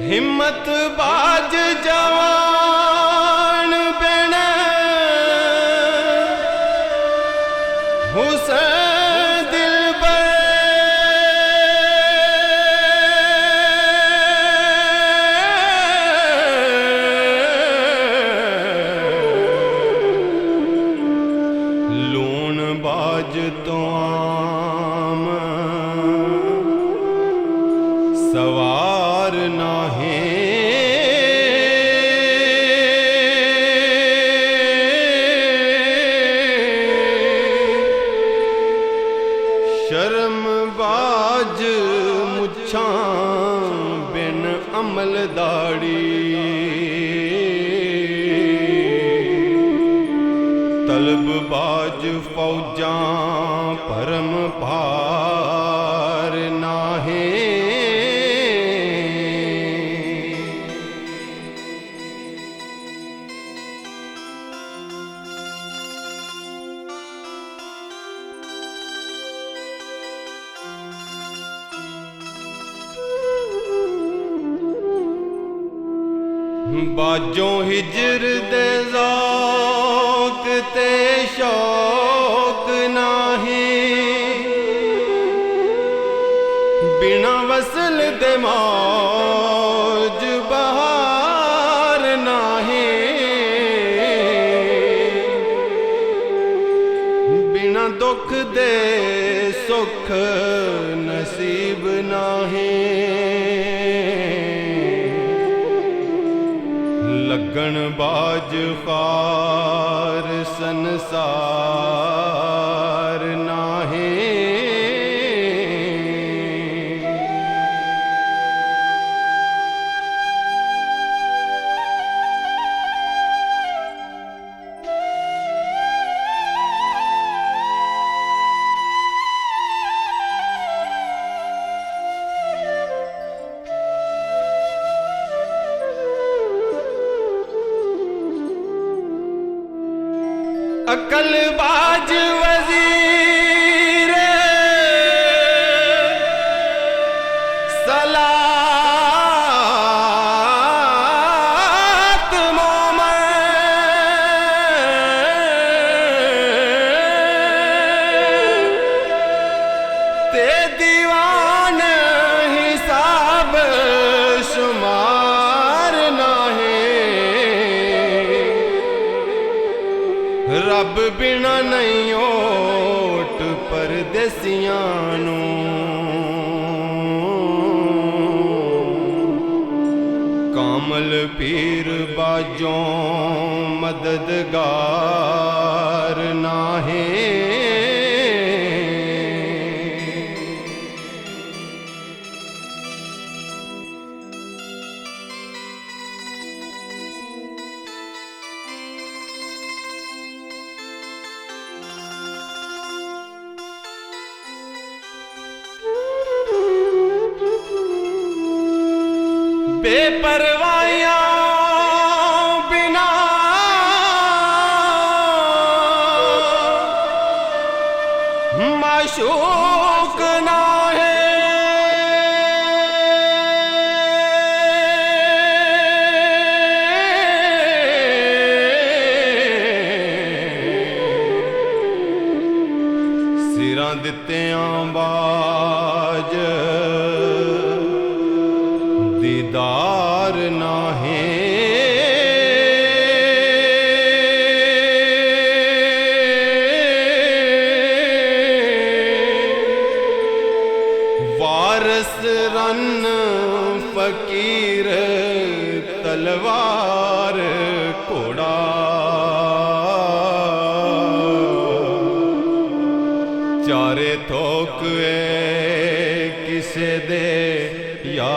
हिम्मत बाज जवान बिन हुसैन दिलबर लूण बाज तो आम सवार नाहे शर्म बाज मुछां बिन अमल दाड़ी तलब बाज फौजां परम भार नाहे बाजों हिजर दे ज़ौक़ ते शौक़ नाही बिना वसल दे मौज बहार नाही बिना दुख दे सुख नसीब नाही लगन बाज खार संसार नाहे अकल बाज वजीर सलात मोमन ते दीवान हिसाब शुमार नाहे रब बिना नहीं ओट परदेसियां नूं कामल पीर बाजों मददगार नाहे बेपरवाहियां बिना माशूक ना है सिरां दित्तियां बाज दीदार नाहे वारस रन फकीर तलवार घोड़ा चारे थोक किसे दे या